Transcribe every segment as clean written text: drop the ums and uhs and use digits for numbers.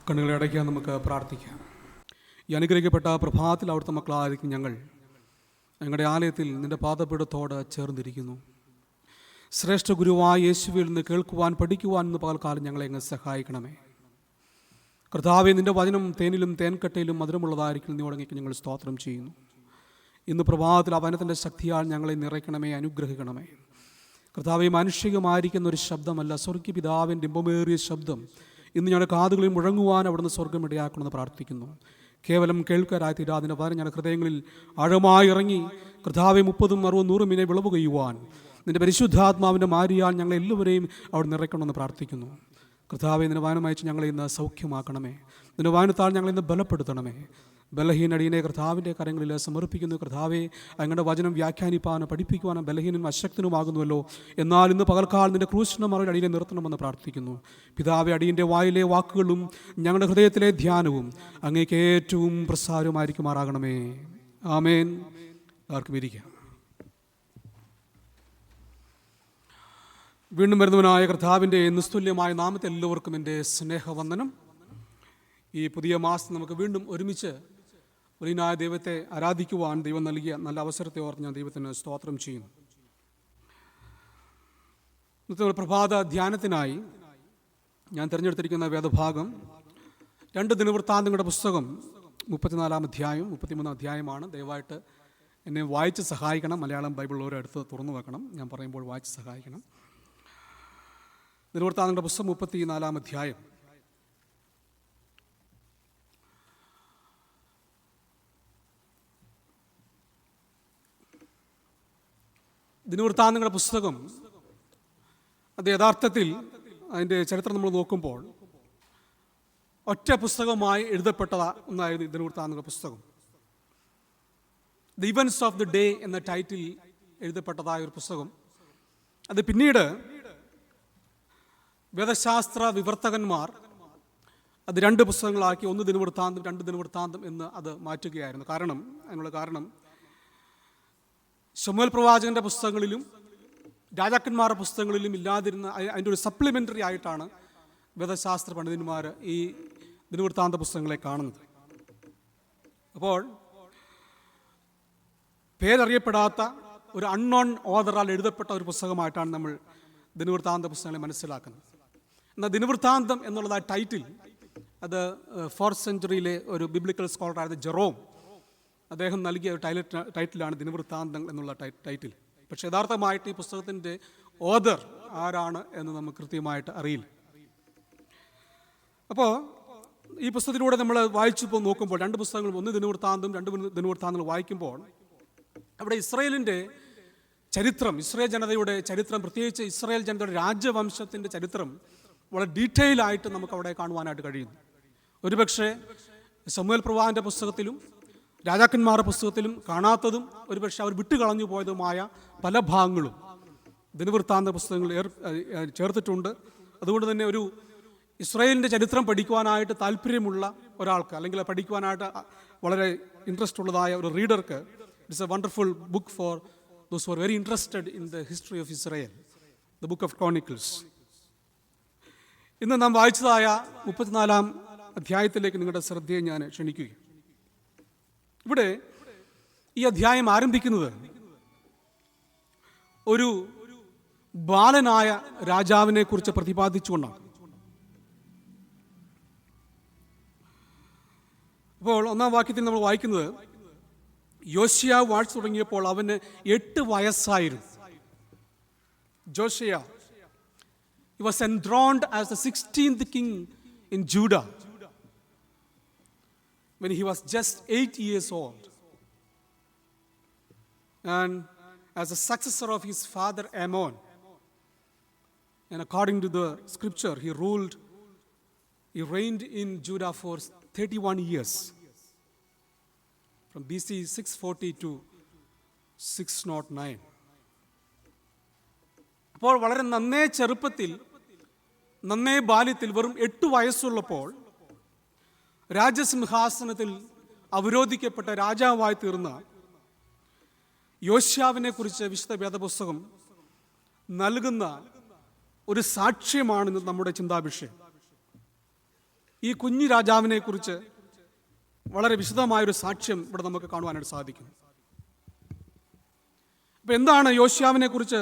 കണ്ണുകളെ അടയ്ക്കാൻ നമുക്ക് പ്രാർത്ഥിക്കാം. ഈ അനുഗ്രഹിക്കപ്പെട്ട പ്രഭാതത്തിൽ അവിടുത്തെ മക്കളായിരിക്കും ഞങ്ങളുടെ ആലയത്തിൽ നിൻ്റെ പാദപീഠത്തോട് ചേർന്നിരിക്കുന്നു. ശ്രേഷ്ഠ ഗുരുവായ യേശുവിൽ നിന്ന് കേൾക്കുവാൻ പഠിക്കുവാൻ ഇന്ന് പകൽക്കാലം ഞങ്ങളെ അങ്ങ് സഹായിക്കണമേ. കർത്താവേ, നിൻ്റെ വചനം തേനിലും തേൻകട്ടയിലും മധുരമുള്ളതായിരിക്കും. നീ ഉടങ്ങിക്ക് ഞങ്ങൾ സ്തോത്രം ചെയ്യുന്നു. ഇന്ന് പ്രഭാതത്തിൽ ആ വചനത്തിൻ്റെ ശക്തിയാൽ ഞങ്ങളെ നിറയ്ക്കണമേ, അനുഗ്രഹിക്കണമേ. കർത്താവേ, മാനുഷികമായിരിക്കുന്ന ഒരു ശബ്ദമല്ല, സ്വർഗീയ പിതാവിൻ്റെ ഇമ്പമേറിയ ശബ്ദം ഇന്ന് ഞങ്ങളുടെ കാതുകളിൽ മുഴങ്ങുവാൻ അവിടുന്ന് സ്വർഗം ഇടയാക്കണമെന്ന് പ്രാർത്ഥിക്കുന്നു. കേവലം കേൾക്കാരായി തീരാതിൻ്റെ പകരം ഞങ്ങളുടെ ഹൃദയങ്ങളിൽ ആഴമായി ഇറങ്ങി കർത്താവെ 30, 60, 100 മിനിറ്റ് വിളവ് ചെയ്യുവാൻ നിൻ്റെ പരിശുദ്ധാത്മാവിൻ്റെ മാരിയാൽ ഞങ്ങളെല്ലാവരെയും അവിടെ നിറയ്ക്കണമെന്ന് പ്രാർത്ഥിക്കുന്നു. കർത്താവെ, നിൻ്റെ വാനം അയച്ച് ഞങ്ങളെ ഇന്ന് സൗഖ്യമാക്കണമേ. നിൻ്റെ വാനത്താൽ ഞങ്ങളെ ഇന്ന് ബലപ്പെടുത്തണമേ. ബലഹീനടിയനെ കർത്താവിൻ്റെ കരങ്ങളിൽ സമർപ്പിക്കുന്നു. കർത്താവെ, അങ്ങയുടെ വചനം വ്യാഖ്യാനിപ്പാനോ പഠിപ്പിക്കുവാനോ ബലഹീനും അശക്തനുമാകുന്നുവല്ലോ. എന്നാൽ ഇന്ന് പകൽക്കാലം നിൻ്റെ ക്രൂശിൻ്റെ മറവിൽ അടിയനെ നിർത്തണമെന്ന് പ്രാർത്ഥിക്കുന്നു. പിതാവെ, അടിയൻ്റെ വായിലെ വാക്കുകളും ഞങ്ങളുടെ ഹൃദയത്തിലെ ധ്യാനവും അങ്ങേക്ക് ഏറ്റവും പ്രസാരമായിരിക്കുമാറാകണമേ. ആമേൻ. ആർക്കും ഇരിക്കാം. വീണ്ടും വരുന്നവനായ കർത്താവിൻ്റെ നിസ്തുല്യമായ നാമത്തിൽ എല്ലാവർക്കും എൻ്റെ സ്നേഹവന്ദനം. ഈ പുതിയ മാസം നമുക്ക് വീണ്ടും ഒരുമിച്ച് വലിയനായ ദൈവത്തെ ആരാധിക്കുവാൻ ദൈവം നൽകിയ നല്ല അവസരത്തെ ഓർത്ത് ഞാൻ ദൈവത്തിന് സ്തോത്രം ചെയ്യുന്നു. ഇന്നത്തെ പ്രഭാത ധ്യാനത്തിനായി ഞാൻ തിരഞ്ഞെടുത്തിരിക്കുന്ന വേദഭാഗം 2 ദിനവൃത്താന്തങ്ങളുടെ പുസ്തകം 34 അധ്യായം 33 അധ്യായമാണ്. ദയവായിട്ട് എന്നെ വായിച്ച് സഹായിക്കണം. മലയാളം ബൈബിൾ ഓരോ അടുത്ത് തുറന്നു വെക്കണം. ഞാൻ പറയുമ്പോൾ വായിച്ച് സഹായിക്കണം. ദിനവൃത്താന്തങ്ങളുടെ പുസ്തകം 34 അധ്യായം. ദിനവൃത്താന്തങ്ങളുടെ പുസ്തകം അത് യഥാർത്ഥത്തിൽ അതിൻ്റെ ചരിത്രം നമ്മൾ നോക്കുമ്പോൾ ഒറ്റ പുസ്തകമായി എഴുതപ്പെട്ട ഒന്നായിരുന്നു ദിനവൃത്താന്തങ്ങളുടെ പുസ്തകം. The events of the day എന്ന ടൈറ്റിൽ എഴുതപ്പെട്ടതായ ഒരു പുസ്തകം. അത് പിന്നീട് വേദശാസ്ത്ര വിവർത്തകന്മാർ അത് 2 പുസ്തകങ്ങളാക്കി, 1 ദിനവൃത്താന്തം 2 ദിനവൃത്താന്തം എന്ന് അത് മാറ്റുകയായിരുന്നു. അതിനുള്ള കാരണം ശമൂവേൽ പ്രവാചകന്റെ പുസ്തകങ്ങളിലും രാജാക്കന്മാരുടെ പുസ്തകങ്ങളിലും ഇല്ലാതിരുന്ന അതിൻ്റെ ഒരു സപ്ലിമെൻ്ററി ആയിട്ടാണ് വേദശാസ്ത്ര പണ്ഡിതന്മാർ ഈ ദിനവൃത്താന്ത പുസ്തകങ്ങളെ കാണുന്നത്. അപ്പോൾ പേരറിയപ്പെടാത്ത ഒരു അൺനോൺ ഓതറാൽ എഴുതപ്പെട്ട ഒരു പുസ്തകമായിട്ടാണ് നമ്മൾ ദിനവൃത്താന്ത പുസ്തകങ്ങളെ മനസ്സിലാക്കുന്നത്. എന്നാൽ ദിനവൃത്താന്തം എന്നുള്ള ടൈറ്റിൽ അത് 4th സെഞ്ച്വറിയിലെ ഒരു ബിബ്ലിക്കൽ സ്കോളറായിരുന്ന ജെറോം അദ്ദേഹം നൽകിയ ഒരു ടൈറ്റിലാണ് ദിനവൃത്താന്തം എന്നുള്ള ടൈറ്റിൽ. പക്ഷേ യഥാർത്ഥമായിട്ട് ഈ പുസ്തകത്തിൻ്റെ ഓതർ ആരാണ് എന്ന് നമുക്ക് കൃത്യമായിട്ട് അറിയില്ല. അപ്പോൾ ഈ പുസ്തകത്തിലൂടെ നമ്മൾ വായിച്ചു നോക്കുമ്പോൾ 2 പുസ്തകങ്ങൾ, 1 ദിനവൃത്താന്തം 2 ദിനവൃത്താന്തങ്ങൾ വായിക്കുമ്പോൾ അവിടെ ഇസ്രായേലിൻ്റെ ചരിത്രം, ഇസ്രായേൽ ജനതയുടെ ചരിത്രം, പ്രത്യേകിച്ച് ഇസ്രായേൽ ജനതയുടെ രാജവംശത്തിൻ്റെ ചരിത്രം വളരെ ഡീറ്റെയിൽ ആയിട്ട് നമുക്ക് അവിടെ കാണുവാനായിട്ട് കഴിയുന്നു. ഒരുപക്ഷെ ശമൂവേൽ പ്രവാചകന്റെ പുസ്തകത്തിലും രാജാക്കന്മാരുടെ പുസ്തകത്തിലും കാണാത്തതും ഒരുപക്ഷെ അവർ വിട്ടുകളഞ്ഞു പോയതുമായ പല ഭാഗങ്ങളും ദിനവൃത്താന്ത പുസ്തകങ്ങളിൽ ചേർത്തിട്ടുണ്ട്. അതുകൊണ്ട് തന്നെ ഒരു ഇസ്രായേലിൻ്റെ ചരിത്രം പഠിക്കുവാനായിട്ട് താല്പര്യമുള്ള ഒരാൾക്ക്, അല്ലെങ്കിൽ പഠിക്കുവാനായിട്ട് വളരെ ഇൻട്രസ്റ്റ് ഉള്ളതായ ഒരു റീഡർക്ക് it's a wonderful book for those who are very interested in the history of Israel, the book of Chronicles. ഇന്ന് നാം വായിച്ചതായ 34 അധ്യായത്തിലേക്ക് നിങ്ങളുടെ ശ്രദ്ധയെ ഞാൻ ക്ഷണിക്കുകയും, ഇവിടെ ഈ അധ്യായം ആരംഭിക്കുന്നത് ഒരു ബാലനായ രാജാവിനെ കുറിച്ച് പ്രതിപാദിച്ചുകൊണ്ടാണ്. അപ്പോൾ 1-ാം വാക്യത്തിൽ നമ്മൾ വായിക്കുന്നത്, യോശിയാവ് വാഴ്ച തുടങ്ങിയപ്പോൾ അവന് 8 വയസ്സായിരുന്നു. ജോഷിയ he was enthroned as the 16th king in Judah when he was just 8 years old, and as a successor of his father Ammon, and according to the scripture he reigned in Judah for 31 years from BC 640 to 609. അപ്പോൾ വളരെ നന്നേ ചെറുപ്പത്തിൽ, നന്നേ ബാല്യത്തിൽ, വെറും 8 വയസ്സുള്ളപ്പോൾ രാജസിംഹാസനത്തിൽ അവരോധിക്കപ്പെട്ട രാജാവായി തീർന്ന യോശിയാവിനെ കുറിച്ച് വിശുദ്ധ വേദപുസ്തകം നൽകുന്ന ഒരു സാക്ഷ്യമാണ് നമ്മുടെ ചിന്താവിഷയം. ഈ കുഞ്ഞു രാജാവിനെ കുറിച്ച് വളരെ വിശദമായൊരു സാക്ഷ്യം ഇവിടെ നമുക്ക് കാണുവാനായിട്ട് സാധിക്കും. അപ്പം എന്താണ് യോശിയാവിനെ കുറിച്ച്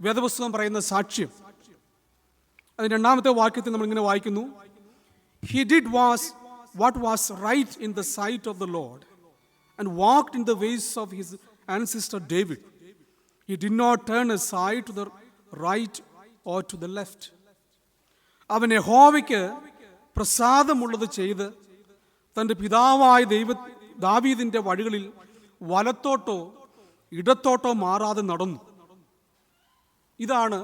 വേദപുസ്തകം പറയുന്ന സാക്ഷ്യം? അതിന് രണ്ടാമത്തെ വാക്യത്തിൽ നമ്മളിങ്ങനെ വായിക്കുന്നു, He did what was right in the sight of the Lord and walked in the ways of his ancestor David. He did not turn aside to the right or to the left. അവൻ യഹോവയ്ക്ക് പ്രസാദമുള്ളത് ചെയ്ത് തൻ്റെ പിതാവായ ദാവീദിൻ്റെ വഴികളിൽ വലത്തോട്ടോ ഇടത്തോട്ടോ മാറാതെ നടന്നു. ഇതാണ്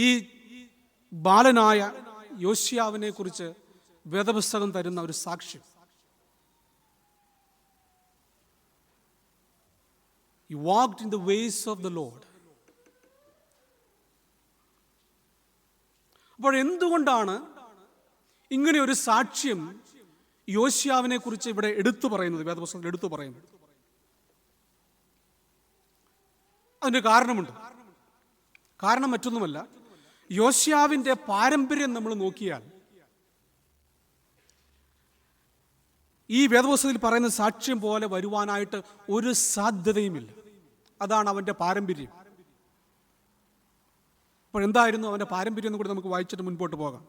ഈ ബാലനായ യോശിയാവിനെ കുറിച്ച് വേദപുസ്തകം തരുന്ന ഒരു സാക്ഷ്യം. He walked in the ways of the Lord. അപ്പോൾ എന്തുകൊണ്ടാണ് ഇങ്ങനെ ഒരു സാക്ഷ്യം യോശിയാവിനെ കുറിച്ച് ഇവിടെ എടുത്തു പറയുന്നത്, വേദപുസ്തകത്തിൽ എടുത്തു പറയുന്നത്? അതിന് കാരണമുണ്ട്. കാരണം മറ്റൊന്നുമല്ല, യോശിയാവിൻ്റെ പാരമ്പര്യം നമ്മൾ നോക്കിയാൽ ഈ വേദപുസ്തകത്തിൽ പറയുന്ന സാക്ഷ്യം പോലെ വരുവാനായിട്ട് ഒരു സാധ്യതയുമില്ല. അതാണ് അവൻ്റെ പാരമ്പര്യം. അപ്പോൾ എന്തായിരുന്നു അവൻ്റെ പാരമ്പര്യം എന്ന് കൂടി നമുക്ക് വായിച്ചിട്ട് മുൻപോട്ട് പോകാം.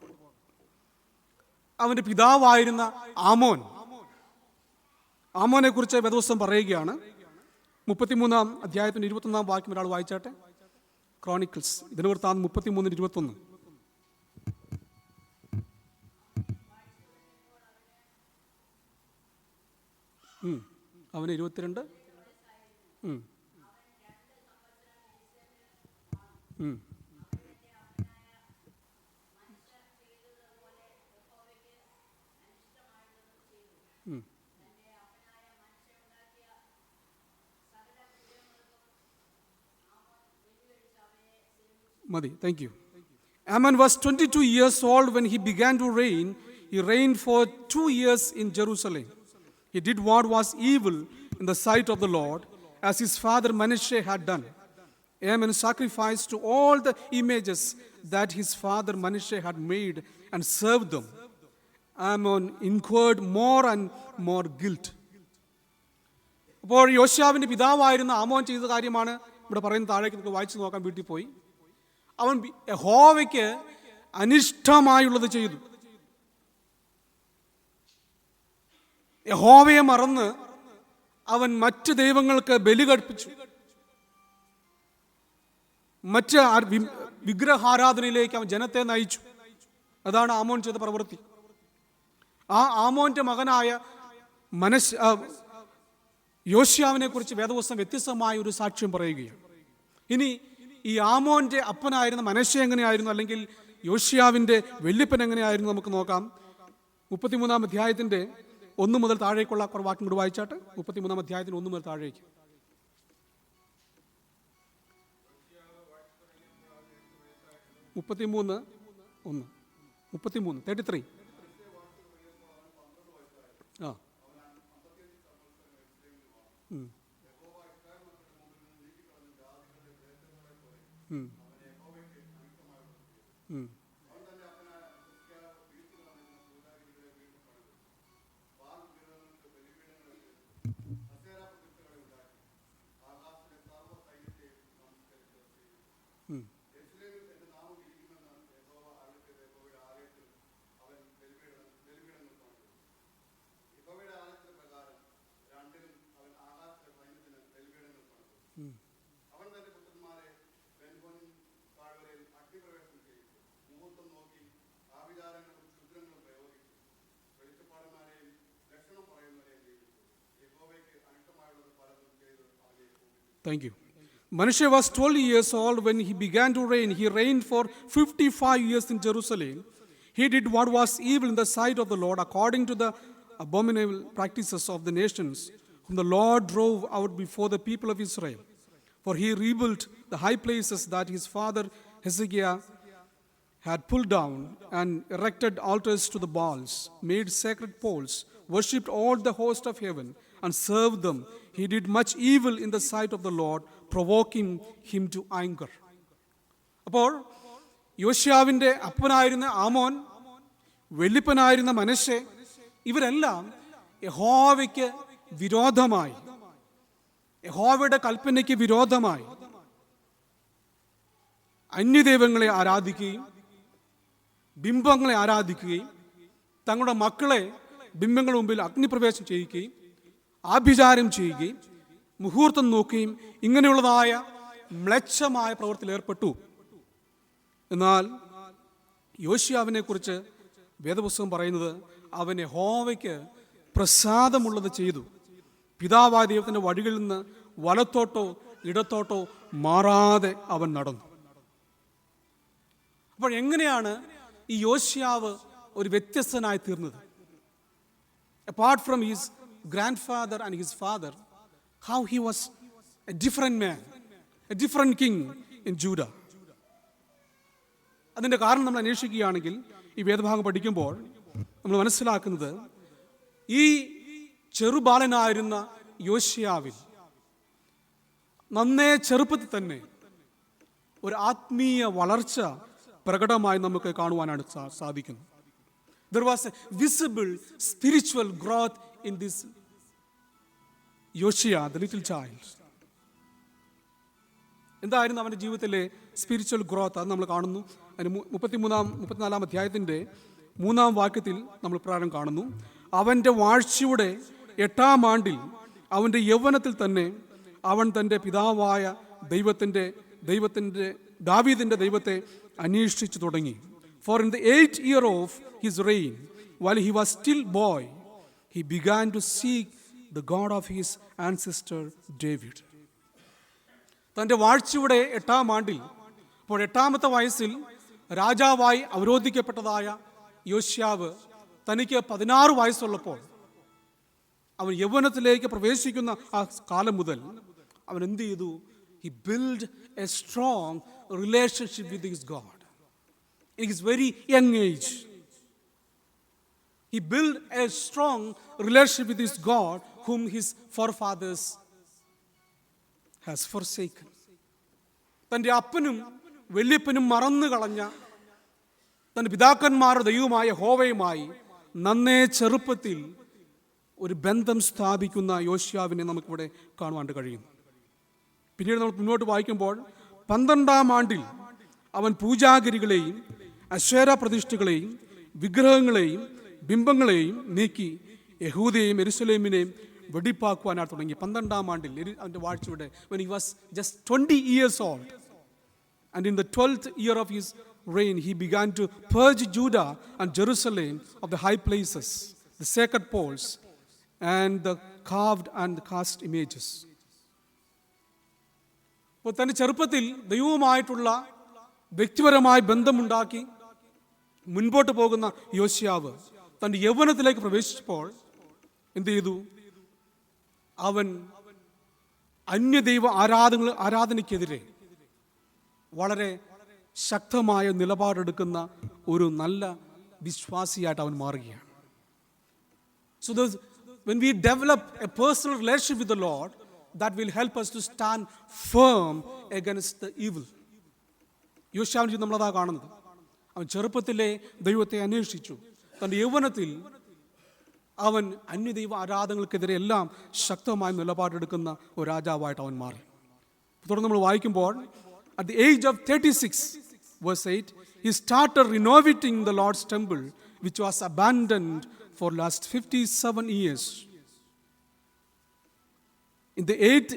അവൻ്റെ പിതാവായിരുന്ന ആമോനെ കുറിച്ച് വേദപുസ്തകം പറയുകയാണ്. 33-ാം അധ്യായത്തിൻ്റെ 21-ാം വാക്യം ഒരാൾ വായിച്ചാട്ടെ. ക്രോണിക്കിൾസ്, ദിനവൃത്താന്തം 33:21. അവന് 22. മതി, thank you. Ammon was 22 years old when he began to reign. He reigned for 2 years in Jerusalem. He did what was evil in the sight of the Lord, as his father Manasseh had done. Ammon sacrificed to all the images that his father Manasseh had made and served them. Ammon incurred more and more guilt. അപ്പോൾ യോശിയാവിൻ്റെ പിതാവായിരുന്ന ആമോൻ ചെയ്ത കാര്യമാണ് ഇവിടെ പറയുന്ന. താഴേക്ക് നമുക്ക് വായിച്ചു നോക്കാൻ വീട്ടിൽ പോയി. അവൻ യഹോവയ്ക്ക് അനിഷ്ടമായുള്ളത് ചെയ്തു. യഹോവയെ മറന്ന് അവൻ മറ്റ് ദൈവങ്ങൾക്ക് ബലി കഴിപ്പിച്ചു. മറ്റ് വിഗ്രഹാരാധനയിലേക്ക് അവൻ ജനത്തെ നയിച്ചു. അതാണ് ആമോൻ ചെയ്ത പ്രവൃത്തി. ആ ആമോന്റെ മകനായ യോശിയാവിനെ കുറിച്ച് വേദപുസ്തകം വ്യത്യസ്തമായ ഒരു സാക്ഷ്യം പറയുകയാണ്. ഇനി ഈ ആമോന്റെ അപ്പനായിരുന്ന മനശ്ശെ എങ്ങനെയായിരുന്നു, അല്ലെങ്കിൽ യോശിയാവിൻ്റെ വല്യപ്പൻ എങ്ങനെയായിരുന്നു നമുക്ക് നോക്കാം. 33-ാം അധ്യായത്തിൻ്റെ 1 മുതൽ താഴേക്കുള്ള കുറേ വാക്യം കൂടി വായിച്ചാട്ട്. 33-ാം അധ്യായത്തിന് 1 മുതൽ താഴേക്ക്. 33 ആ Thank you. Manasseh was 12 years old when he began to reign. He reigned for 55 years in Jerusalem. He did what was evil in the sight of the Lord, according to the abominable practices of the nations, whom the Lord drove out before the people of Israel. For he rebuilt the high places that his father Hezekiah had pulled down, and erected altars to the Baals, made sacred poles, worshipped all the host of heaven, and served them. He did much evil in the sight of the Lord, provoking him to anger. അപ്പോൾ യോശിയാവിൻ്റെ അപ്പനായിരുന്ന ആമോൻ വല്യപ്പനായിരുന്ന മനശ്ശെ, ഇവരെല്ലാം യഹോവയ്ക്ക് വിരോധമായി, യഹോവയുടെ കൽപ്പനയ്ക്ക് വിരോധമായി അന്യദൈവങ്ങളെ ആരാധിക്കുകയും ബിംബങ്ങളെ ആരാധിക്കുകയും തങ്ങളുടെ മക്കളെ ബിംബങ്ങളുടെ മുമ്പിൽ അഗ്നിപ്രവേശം ചെയ്യുകയും ആഭിചാരം ചെയ്യുകയും മുഹൂർത്തം നോക്കുകയും ഇങ്ങനെയുള്ളതായ മ്ലേച്ഛമായ പ്രവൃത്തിയിൽ ഏർപ്പെട്ടു. എന്നാൽ യോശിയാവിനെ കുറിച്ച് വേദപുസ്തകം പറയുന്നത് അവൻ യഹോവയ്ക്ക് പ്രസാദമുള്ളത് ചെയ്തു. പിതാവായ ദൈവത്തിൻ്റെ വഴികളിൽ നിന്ന് വലത്തോട്ടോ ഇടത്തോട്ടോ മാറാതെ അവൻ നടന്നു. അപ്പോൾ എങ്ങനെയാണ് ഈ യോശിയാവ് ഒരു വ്യത്യസ്തനായി തീർന്നത്? Apart from his grandfather and his father, how he was a different man, a different king in Judah. അതിൻ്റെ കാരണം നമ്മൾ അന്വേഷിക്കുകയാണെങ്കിൽ ഈ വേദഭാഗം പഠിക്കുമ്പോൾ നമ്മൾ മനസ്സിലാക്കുന്നത് ഈ ചെറുബാലനായിരുന്ന യോശിയാവിൽ നന്നേ ചെറുപ്പത്തിൽ തന്നെ ഒരു ആത്മീയ വളർച്ച പ്രകടമായി നമുക്ക് കാണുവാനാണ് സാധിക്കുന്നത്. There was a visible spiritual growth in this Yoshia, the little child. എന്തായിരുന്നു അവൻ്റെ ജീവിതത്തിലെ സ്പിരിച്വൽ ഗ്രോത്ത്? അത് നമ്മൾ കാണുന്നു. അതിന് 34 അധ്യായത്തിൻ്റെ 3 വാക്യത്തിൽ നമ്മൾ പ്രകാരം കാണുന്നു, അവൻ്റെ വാഴ്ചയുടെ 8-ാം ആണ്ടിൽ അവൻ്റെ യൗവനത്തിൽ തന്നെ അവൻ തൻ്റെ പിതാവായ ദാവീദിൻ്റെ ദൈവത്തെ അന്വേഷിച്ചു തുടങ്ങി. For in the 8th year of his reign, while he was still boy, he began to seek the God of his ancestor David. തൻ്റെ വാഴ്ചയുടെ 8-ാം ആണ്ടിൽ, അപ്പോൾ 8-ാമത്തെ വയസ്സിൽ രാജാവായി അവരോധിക്കപ്പെട്ടതായ യോശിയാവ് തനിക്ക് 16 വയസ്സുള്ളപ്പോൾ അവൻ യൗവനത്തിലേക്ക് പ്രവേശിക്കുന്ന ആ കാലം മുതൽ അവൻ എന്ത് ചെയ്തു? He built a strong relationship with his God. In his very young age, he built a strong relationship with his God, whom his forefathers has forsaken. തൻ്റെ അപ്പനും വല്യപ്പനും മറന്നു കളഞ്ഞ തൻ്റെ പിതാക്കന്മാരുടെ ദൈവമായ യഹോവയുമായി നന്നേ ചെറുപ്പത്തിൽ ഒരു ബന്ധം സ്ഥാപിക്കുന്ന യോശിയാവിനെ നമുക്കിവിടെ കാണുവാൻ കഴിയും. പിന്നീട് നമ്മൾ മുന്നോട്ട് വായിക്കുമ്പോൾ 12-ാം ആണ്ടിൽ അവൻ പൂജാഗിരികളെയും അശേര പ്രതിഷ്ഠകളെയും വിഗ്രഹങ്ങളെയും ബിംബങ്ങളെയും നീക്കി യഹൂദയെയും യെരൂശലേമിനെയും വെടിപ്പാക്കുവാനാണ് തുടങ്ങി. 12-ാം ആണ്ടിൽ അവൻ്റെ വാഴ്ചയുടെ when he was just 20 years old, and in the 12th year of his reign he began to purge Judah and Jerusalem of the high places, the sacred poles, and the carved and cast images. അപ്പോൾ തൻ്റെ ചെറുപ്പത്തിൽ ദൈവവുമായിട്ടുള്ള വ്യക്തിപരമായ ബന്ധമുണ്ടാക്കി മുൻപോട്ട് പോകുന്ന യോശിയാവ് തൻ്റെ യൗവനത്തിലേക്ക് പ്രവേശിച്ചപ്പോൾ എന്ത് ചെയ്തു? അവൻ അന്യദൈവ ആരാധനയ്ക്കെതിരെ വളരെ ശക്തമായ നിലപാടെടുക്കുന്ന ഒരു നല്ല വിശ്വാസിയായിട്ട് അവൻ മാറുകയാണ്. So when we develop a personal relationship with the Lord, that will help us to stand firm against the evil. യോശിയാവിനെ നമ്മളതാ കാണുന്നത്. അവൻ ചെറുപ്പത്തിലെ ദൈവത്തെ അന്വേഷിച്ചു. തൻ്റെ യൗവനത്തിൽ അവൻ അന്യദൈവ ആരാധനകൾക്കെതിരെ എല്ലാം ശക്തമായ നിലപാടെടുക്കുന്ന ഒരു രാജാവായിട്ട് അവൻ മാറി. തുടർന്ന് നമ്മൾ വായിക്കുമ്പോൾ at the age of 36, verse 8, he started renovating the Lord's temple, which was abandoned for last 57 years. In the 8th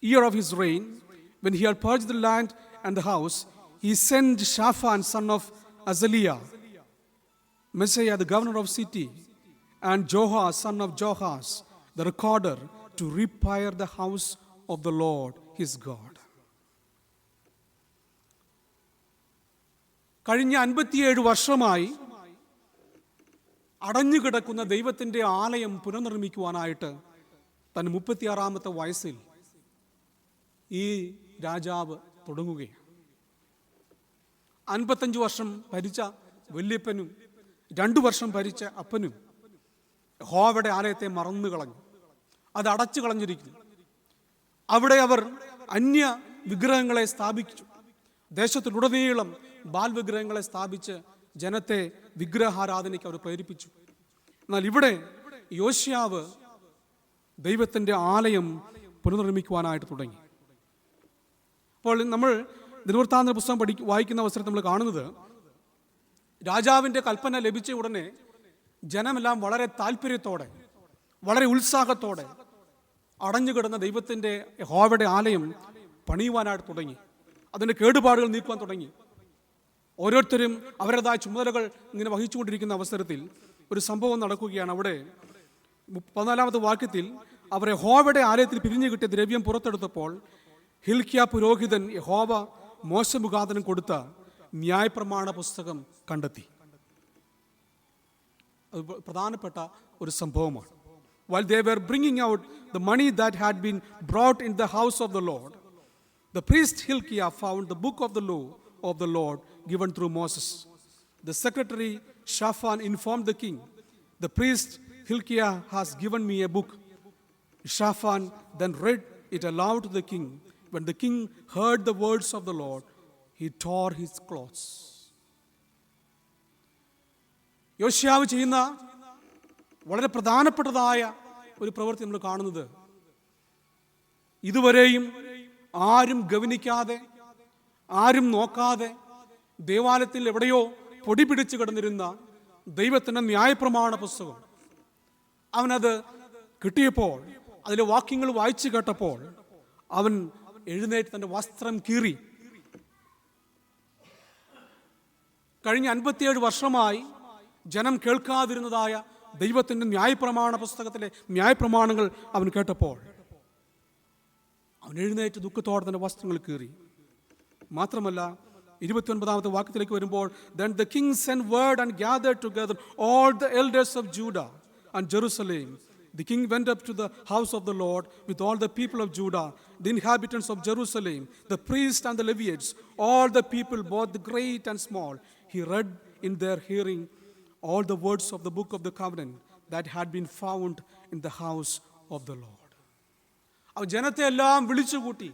year of his reign, when he had purged the land and the house, he sent Shaphan, son of Azaliah, Messiah, the governor of city, and Joahaz, son of Joahaz, the recorder, to repair the house of the Lord his God. കഴിഞ്ഞ 57 വർഷമായി അടഞ്ഞുകിടക്കുന്ന ദൈവത്തിൻ്റെ ആലയം പുനർനിർമ്മിക്കുവാനായിട്ട് തൻ്റെ 36-ാമത്തെ വയസ്സിൽ ഈ രാജാവ് തുടങ്ങുകയാണ്. 55 വർഷം ഭരിച്ച വല്യപ്പനും 2 വർഷം ഭരിച്ച അപ്പനും യഹോവയുടെ ആലയത്തെ മറന്നു കളഞ്ഞു. അത് അടച്ചു കളഞ്ഞിരിക്കുന്നു. അവിടെ അവർ അന്യ വിഗ്രഹങ്ങളെ സ്ഥാപിച്ചു. ദേശത്തിലുടനീളം ബാൽ വിഗ്രഹങ്ങളെ സ്ഥാപിച്ച് ജനത്തെ വിഗ്രഹാരാധനയ്ക്ക് അവർ പ്രേരിപ്പിച്ചു. എന്നാൽ ഇവിടെ യോശിയാവ് ദൈവത്തിൻ്റെ ആലയം പുനർനിർമ്മിക്കുവാനായിട്ട് തുടങ്ങി. അപ്പോൾ നമ്മൾ ദിനവൃത്താന്ത പുസ്തകം വായിക്കുന്ന അവസരത്തിൽ നമ്മൾ കാണുന്നത്, രാജാവിൻ്റെ കൽപ്പന ലഭിച്ച ഉടനെ ജനമെല്ലാം വളരെ താല്പര്യത്തോടെ, വളരെ ഉത്സാഹത്തോടെ അടഞ്ഞുകിടന്ന ദൈവത്തിൻ്റെ യഹോവയുടെ ആലയം പണിയുവാനായിട്ട് തുടങ്ങി. അതിൻ്റെ കേടുപാടുകൾ നീക്കുവാൻ തുടങ്ങി. ഓരോരുത്തരും അവരുടേതായ ചുമതലകൾ ഇങ്ങനെ വഹിച്ചുകൊണ്ടിരിക്കുന്ന അവസരത്തിൽ ഒരു സംഭവം നടക്കുകയാണ്. അവിടെ 14-ാമത്തെ വാക്യത്തിൽ അവർ യഹോവയുടെ ആലയത്തിൽ പിരിഞ്ഞു കിട്ടിയ ദ്രവ്യം പുറത്തെടുത്തപ്പോൾ ഹിൽക്കിയ പുരോഹിതൻ യഹോവ മോശെ മുഖാന്തരം കൊടുത്ത ന്യായപ്രമാണ പുസ്തകം കണ്ടെത്തി. അത് പ്രധാനപ്പെട്ട ഒരു സംഭവമാണ്. While they were bringing out the money that had been brought in the house of the Lord, the priest Hilkiah found the book of the law of the Lord given through Moses. The secretary Shaphan informed the king, "The priest Hilkiah has given me a book." Shaphan then read it aloud to the king. When the king heard the words of the Lord, he tore his clothes. യോശിയാവ് ചെയ്യുന്ന വളരെ പ്രധാനപ്പെട്ടതായ ഒരു പ്രവൃത്തി നമ്മൾ കാണുന്നത്, ഇതുവരെയും ആരും ഗവനിക്കാതെ, ആരും നോക്കാതെ ദേവാലയത്തിൽ എവിടെയോ പൊടി പിടിച്ചു കിടന്നിരുന്ന ദൈവത്തിൻ്റെ ന്യായപ്രമാണ പുസ്തകം അവനത് കിട്ടിയപ്പോൾ, അതിലെ വാക്യങ്ങൾ വായിച്ചു കേട്ടപ്പോൾ അവൻ എഴുന്നേറ്റ് തൻ്റെ വസ്ത്രം കീറി. കഴിഞ്ഞ 57 വർഷമായി ജനം കേൾക്കാതിരുന്നതായ ദൈവത്തിൻ്റെ ന്യായപ്രമാണ പുസ്തകത്തിലെ ന്യായപ്രമാണങ്ങൾ അവൻ കേട്ടപ്പോൾ അവൻ എഴുന്നേറ്റ് ദുഃഖത്തോടെ തൻ്റെ വസ്ത്രങ്ങൾ കീറി. മാത്രമല്ല 29-ാമത്തെ വാക്യത്തിലേക്ക് വരുമ്പോൾ, then the king sent word and gathered together all the elders of Judah and Jerusalem. The king went up to the house of the Lord with all the people of Judah, the inhabitants of Jerusalem, the priests and the Levites, all the people, both the great and small. He read in their hearing all the words of the book of the covenant that had been found in the house of the Lord. അവ ജനത്തെ എല്ലാം വിളിച്ചുകൂട്ടി,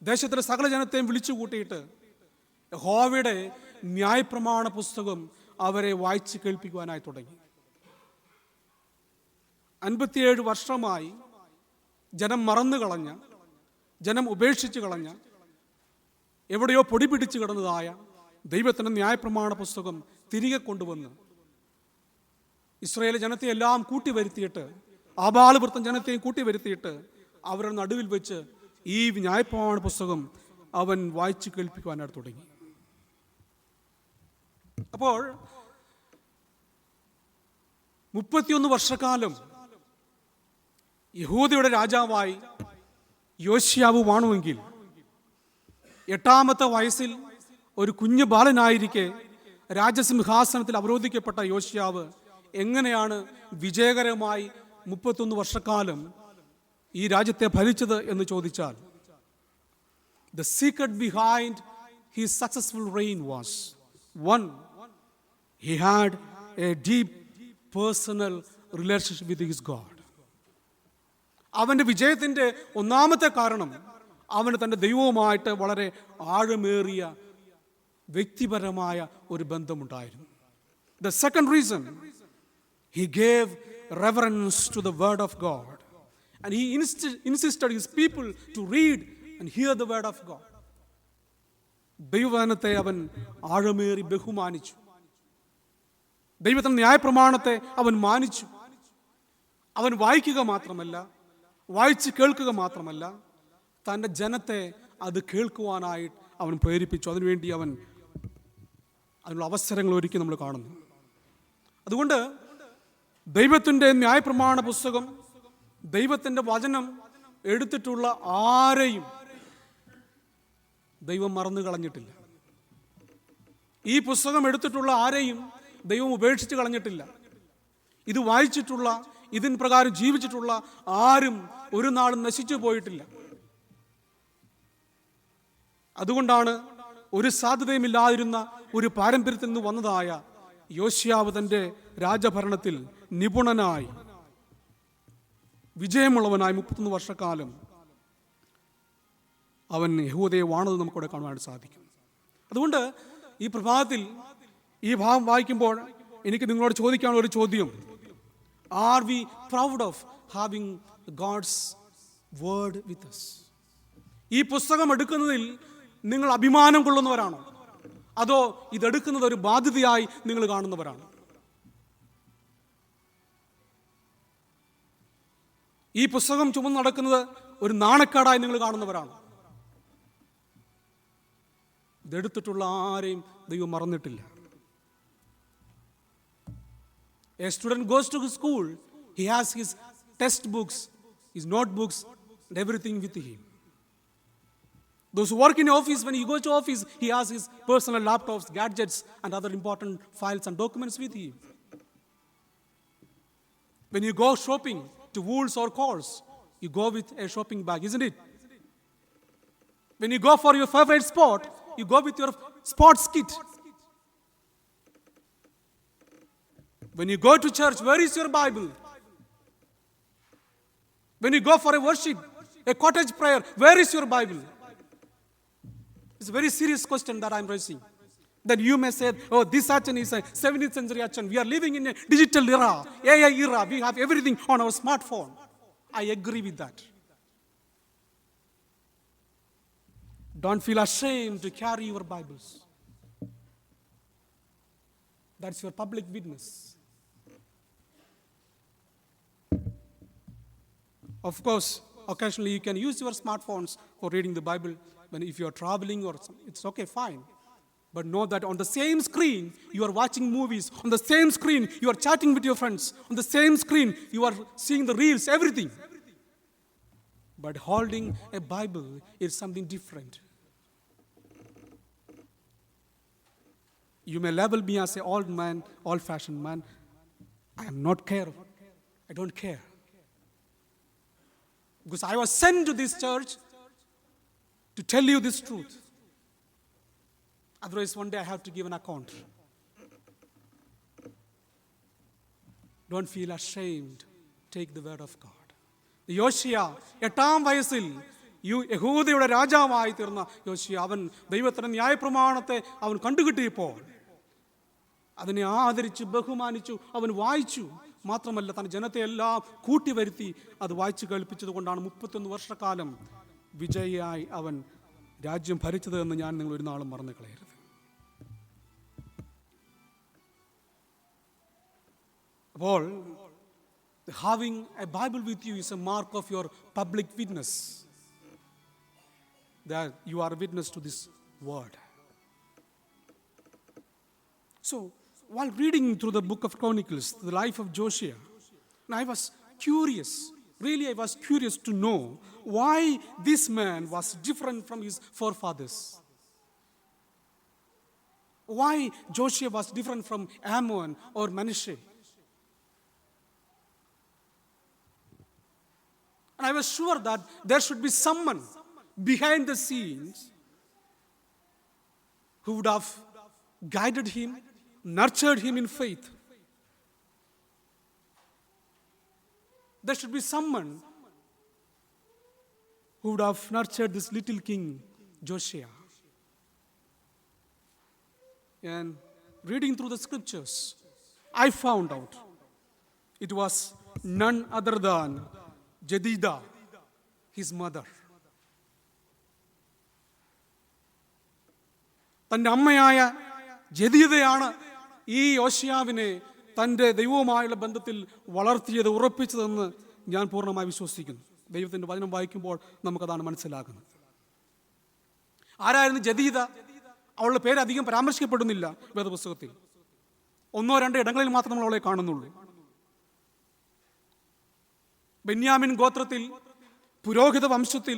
ദേശത്തിലെ സകല ജനത്തെയും വിളിച്ചുകൂട്ടിയിട്ട് യഹോവയുടെ ന്യായപ്രമാണ പുസ്തകം അവരെ വായിച്ച് കേൾപ്പിക്കുവാനായി തുടങ്ങി. 57 വർഷമായി ജനം മറന്നു കളഞ്ഞ, ജനം ഉപേക്ഷിച്ച് കളഞ്ഞ, എവിടെയോ പൊടി പിടിച്ചു കിടന്നതായ ദൈവത്തിൻ്റെ ന്യായപ്രമാണ പുസ്തകം തിരികെ കൊണ്ടുവന്ന് ഇസ്രായേൽ ജനത്തെ എല്ലാം കൂട്ടിവരുത്തിയിട്ട്, ആബാലവൃത്തം ജനത്തെയും കൂട്ടിവരുത്തിയിട്ട് അവരുടെ നടുവിൽ വെച്ച് ഈ ന്യായപ്രമാണ പുസ്തകം അവൻ വായിച്ചു കേൾപ്പിക്കുവാനായിട്ട് തുടങ്ങി. അപ്പോൾ 31 വർഷക്കാലം യഹൂദയുടെ രാജാവായി യോശിയാവ് വാണുവെങ്കിൽ 8-ാമത്തെ വയസ്സിൽ ഒരു കുഞ്ഞു ബാലനായിരിക്കെ രാജസിംഹാസനത്തിൽ അവരോധിക്കപ്പെട്ട യോശിയാവ് എങ്ങനെയാണ് വിജയകരമായി 31 വർഷക്കാലം ഈ രാജ്യത്തെ ഭരിച്ചത് എന്ന് ചോദിച്ചാൽ, the secret behind his successful reign was, one, he had a deep personal relationship with his God. അവൻ്റെ വിജയത്തിൻ്റെ ഒന്നാമത്തെ കാരണം അവന് തൻ്റെ ദൈവവുമായിട്ട് വളരെ ആഴമേറിയ വ്യക്തിപരമായ ഒരു ബന്ധമുണ്ടായിരുന്നു. The second reason, he gave reverence to the word of God, and he insisted his people to read and hear the word of God. ദൈവവചനത്തെ അവൻ ആഴമേറി ബഹുമാനിച്ചു. ദൈവത്തിൻ്റെ ന്യായപ്രമാണത്തെ അവൻ മാനിച്ചു. അവൻ വായിക്കുക മാത്രമല്ല, വായിച്ച് കേൾക്കുക മാത്രമല്ല, തൻ്റെ ജനത്തെ അത് കേൾക്കുവാനായിട്ട് അവൻ പ്രേരിപ്പിച്ചു. അതിനുവേണ്ടി അവൻ അതിനുള്ള അവസരങ്ങൾ ഒരുക്കി നമ്മൾ കാണുന്നു. അതുകൊണ്ട് ദൈവത്തിൻ്റെ ന്യായപ്രമാണ പുസ്തകം, ദൈവത്തിൻ്റെ വചനം എടുത്തിട്ടുള്ള ആരെയും ദൈവം മറന്നു കളഞ്ഞിട്ടില്ല. ഈ പുസ്തകം എടുത്തിട്ടുള്ള ആരെയും ദൈവം ഉപേക്ഷിച്ച് കളഞ്ഞിട്ടില്ല. ഇത് വായിച്ചിട്ടുള്ള, ഇതിൻ പ്രകാരം ജീവിച്ചിട്ടുള്ള ആരും ഒരു നാളും നശിച്ചു പോയിട്ടില്ല. അതുകൊണ്ടാണ് ഒരു സാധ്യതയുമില്ലാതിരുന്ന ഒരു പാരമ്പര്യത്തിൽ നിന്ന് വന്നതായ യോശിയാവ് തൻ്റെ രാജഭരണത്തിൽ നിപുണനായി, വിജയമുള്ളവനായി 31 വർഷക്കാലം അവൻ യഹൂദയെ വാണത് നമുക്കവിടെ കാണുവാനായിട്ട് സാധിക്കും. അതുകൊണ്ട് ഈ പ്രഭാതത്തിൽ ഈ ഭാഗം വായിക്കുമ്പോൾ എനിക്ക് നിങ്ങളോട് ചോദിക്കാനുള്ള ഒരു ചോദ്യം: are we proud of having God's word with us? ഈ പുസ്തകം എടുക്കുന്നതിൽ നിങ്ങൾ അഭിമാനം കൊള്ളുന്നവരാണോ, അതോ ഇതെടുക്കുന്നത് ഒരു ബാധ്യതയായി നിങ്ങൾ കാണുന്നവരാണോ? ഈ പുസ്തകം ചുമന്ന് നടക്കുന്നത് ഒരു നാണക്കേടായി നിങ്ങൾ കാണുന്നവരാണോ? ഇതെടുത്തിട്ടുള്ള ആരെയും ദൈവം മറന്നിട്ടില്ല. A student goes to his school, he has his textbooks, his notebooks, and everything with him. Those who work in office, when he goes to office, he has his personal laptops, gadgets, and other important files and documents with him. When you go shopping to Wool's or Coles, you go with a shopping bag, isn't it? When you go for your favorite sport, you go with your sports kit. When you go to church, where is your Bible? When you go for a worship, a cottage prayer, where is your Bible? It's a very serious question that I'm raising. Then you may say, oh, this Achan is a 17th century Achan. We are living in a digital era, AI era. We have everything on our smartphone. I agree with that. Don't feel ashamed to carry your Bibles. That's your public witness. Of course, occasionally you can use your smartphones for reading the Bible. If you are traveling or something, it's okay, fine. But know that on the same screen, you are watching movies. On the same screen, you are chatting with your friends. On the same screen, you are seeing the reels, everything. But holding a Bible is something different. You may label me as an old man, old-fashioned man. I am not care. I don't care. Because I was sent to this church to tell you this truth. Otherwise, one day I have to give an account. Don't feel ashamed. Take the word of God. യോശിയ 8-ാം വയസ്സിൽ യഹൂദയുടെ രാജാവായി തീർന്ന യോശിയ, അവൻ ദൈവത്തിന്റെ ന്യായപ്രമാണത്തെ അവൻ കണ്ടുകിട്ടിയപ്പോൾ അതിനെ ആദരിച്ചു, ബഹുമാനിച്ചു, അവൻ വായിച്ചു. മാത്രമല്ല, തന്റെ ജനത്തെ എല്ലാം കൂട്ടിവരുത്തി അത് വായിച്ചു കേൾപ്പിച്ചത് കൊണ്ടാണ് 31 വർഷക്കാലം വിജയിയായി അവൻ രാജ്യം ഭരിച്ചത് എന്ന് ഞാൻ നിങ്ങൾ ഒരു നാളും മറന്നു കളയരുത്. അപ്പോൾ having a Bible with you is a mark of your public witness, that you are a witness to this word. So, while reading through the book of Chronicles, the life of Joshua, I was curious. Really, I was curious to know why this man was different from his forefathers. Why Joshua was different from Ammon or Manasseh. And I was sure that there should be someone behind the scenes who would have guided him, nurtured him in faith. There should be someone who would have nurtured this little king, Joshua. And reading through the scriptures, I found out it was none other than Jedidah, his mother. തൻ്റെ അമ്മയായ ജദീദയാണ് ഈ യോശിയാവിനെ തൻ്റെ ദൈവവുമായുള്ള ബന്ധത്തിൽ വളർത്തിയത്, ഉറപ്പിച്ചതെന്ന് ഞാൻ പൂർണ്ണമായി വിശ്വസിക്കുന്നു. ദൈവത്തിൻ്റെ വചനം വായിക്കുമ്പോൾ നമുക്കതാണ് മനസ്സിലാക്കുന്നത്. ആരായിരുന്നു ജദീദ? അവളുടെ പേര് അധികം പരാമർശിക്കപ്പെടുന്നില്ല വേദപുസ്തകത്തിൽ. 1-2 ഇടങ്ങളിൽ മാത്രം നമ്മൾ അവളെ കാണുന്നുള്ളൂ. ബെന്യാമിൻ ഗോത്രത്തിൽ പുരോഹിത വംശത്തിൽ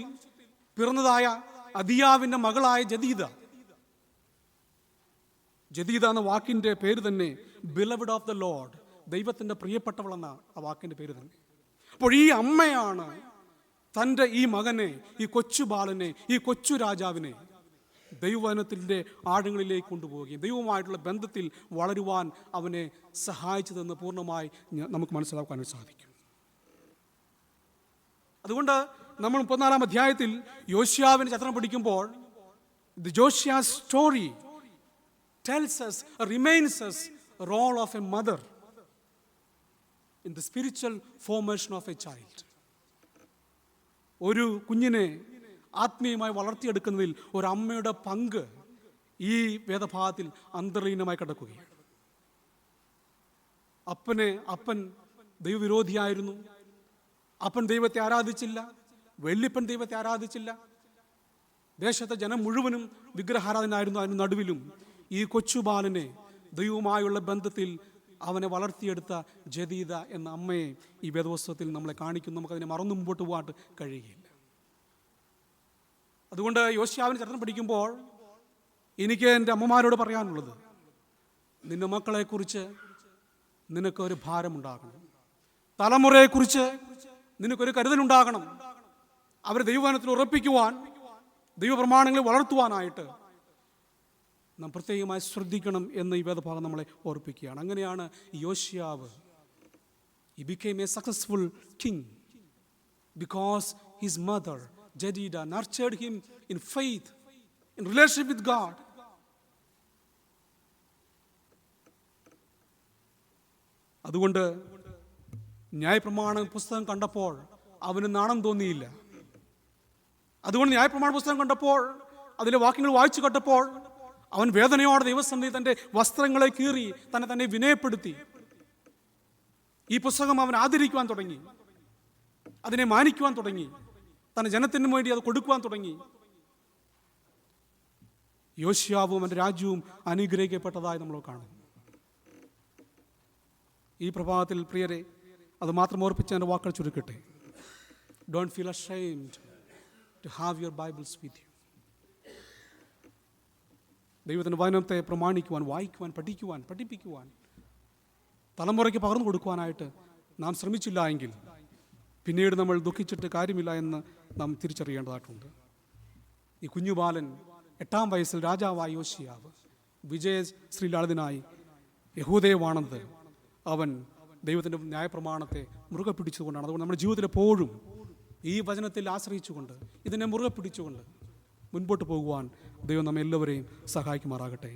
പിറന്നതായ അദിയാവിൻ്റെ മകളായ ജദീദ. ജദീദ എന്ന വാക്കിൻ്റെ പേര് തന്നെ ബിലവഡ് ഓഫ് ദ ലോർഡ്, ദൈവത്തിൻ്റെ പ്രിയപ്പെട്ടവളെന്ന ആ വാക്കിൻ്റെ പേര് തന്നെ. അപ്പോൾ ഈ അമ്മയാണ് തൻ്റെ ഈ മകനെ, ഈ കൊച്ചു ബാലനെ, ഈ കൊച്ചു രാജാവിനെ ദൈവവചനത്തിൻ്റെ ആഴങ്ങളിലേക്ക് കൊണ്ടുപോവുകയും ദൈവവുമായിട്ടുള്ള ബന്ധത്തിൽ വളരുവാൻ അവനെ സഹായിച്ചതെന്ന് പൂർണ്ണമായി നമുക്ക് മനസ്സിലാക്കാൻ സാധിക്കും. അതുകൊണ്ട് നമ്മൾ 34-ാം അധ്യായത്തിൽ യോശിയാവിൻ്റെ ചരിത്രം പഠിക്കുമ്പോൾ the Josiah story tells us, reminds us, a role of a mother in the spiritual formation of a child. ഒരു കുഞ്ഞിനെ ആത്മീയമായി വളർത്തിയെടുക്കുന്നതിൽ ഒരു അമ്മയുടെ പങ്ക് ഈ വേദഭാഗത്തിൽ അന്തർലീനമായി കിടക്കുകയാണ്. അപ്പൻ ദൈവവിരോധിയായിരുന്നു. അപ്പൻ ദൈവത്തെ ആരാധിച്ചില്ല. വെള്ളിപ്പൻ ദൈവത്തെ ആരാധിച്ചില്ല. ദേശത്തെ ജനം മുഴുവനും വിഗ്രഹാരാധനായിരുന്നു. അതിന് നടുവിലും ഈ കൊച്ചുബാലനെ ദൈവവുമായുള്ള ബന്ധത്തിൽ അവനെ വളർത്തിയെടുത്ത ജദീദ എന്ന അമ്മയെ ഈ വേദപുസ്തകത്തിൽ നമ്മളെ കാണിക്കുന്നു. നമുക്കതിനെ മറന്നു മുമ്പോട്ട് പോകാൻ കഴിയുകയില്ല. അതുകൊണ്ട് യോശുവാവിൻ്റെ ചരിത്രം പഠിക്കുമ്പോൾ എനിക്ക് എൻ്റെ അമ്മമാരോട് പറയാനുള്ളത്, നിന്റെ മക്കളെക്കുറിച്ച് നിനക്കൊരു ഭാരമുണ്ടാകണം. തലമുറയെക്കുറിച്ച് നിനക്കൊരു കരുതലുണ്ടാകണം. അവരെ ദൈവവചനത്തിൽ ഉറപ്പിക്കുവാൻ, ദൈവപ്രമാണങ്ങളിൽ വളർത്തുവാനായിട്ട് നാം പ്രത്യേകമായി ശ്രദ്ധിക്കണം എന്ന് ഈ വേദഭാഗം നമ്മളെ ഓർപ്പിക്കുകയാണ്. അങ്ങനെയാണ് യോശുവാവ് he became a successful king because his mother Jedida nurtured him in faith, in relationship with God. അതുകൊണ്ട് ന്യായപ്രമാണ പുസ്തകം കണ്ടപ്പോൾ അവന് നാണം തോന്നിയില്ല. അതുകൊണ്ട് ന്യായപ്രമാണ പുസ്തകം കണ്ടപ്പോൾ, അതിലെ വാക്യങ്ങൾ വായിച്ചു കേട്ടപ്പോൾ അവൻ വേദനയോടെ ദൈവസന്നിധി തൻ്റെ വസ്ത്രങ്ങളെ കീറി തന്നെ വിനയപ്പെടുത്തി. ഈ പുസ്തകം അവൻ ആദരിക്കുവാൻ തുടങ്ങി, അതിനെ മാനിക്കുവാൻ തുടങ്ങി, തൻ്റെ ജനത്തിന് വേണ്ടി അത് കൊടുക്കുവാൻ തുടങ്ങി. യോശുവാവും അവൻ്റെ രാജ്യവും അനുഗ്രഹിക്കപ്പെട്ടതായി നമ്മൾ കാണും. ഈ പ്രഭാതത്തിൽ പ്രിയരെ, അത് മാത്രം ഓർപ്പിച്ച് എൻ്റെ വാക്കുകൾ ചുരുക്കട്ടെ. Don't feel ashamed to have your Bibles with you. ദൈവത്തിൻ്റെ വചനത്തെ പ്രമാണിക്കുവാൻ, വായിക്കുവാൻ, പഠിപ്പിക്കുവാൻ, തലമുറയ്ക്ക് പകർന്നു കൊടുക്കുവാനായിട്ട് നാം ശ്രമിച്ചില്ല എങ്കിൽ പിന്നീട് നമ്മൾ ദുഃഖിച്ചിട്ട് കാര്യമില്ല എന്ന് നാം തിരിച്ചറിയേണ്ടതായിട്ടുണ്ട്. ഈ കുഞ്ഞുബാലൻ 8-ാം വയസ്സിൽ രാജാവായ യോശുവാവ് വിജയശ്രീലാളിതനായി യഹൂദയെ വാണത് അവൻ ദൈവത്തിൻ്റെ ന്യായപ്രമാണത്തെ മുറുകെ പിടിച്ചുകൊണ്ടാണ്. അതുകൊണ്ട് നമ്മുടെ ജീവിതത്തിൽ എപ്പോഴും ഈ വചനത്തിൽ ആശ്രയിച്ചുകൊണ്ട്, ഇതിനെ മുറുകെ പിടിച്ചുകൊണ്ട് മുൻപോട്ട് പോകുവാൻ ദൈവം നമ്മെ എല്ലാവരെയും സഹായിക്കുമാറാകട്ടെ.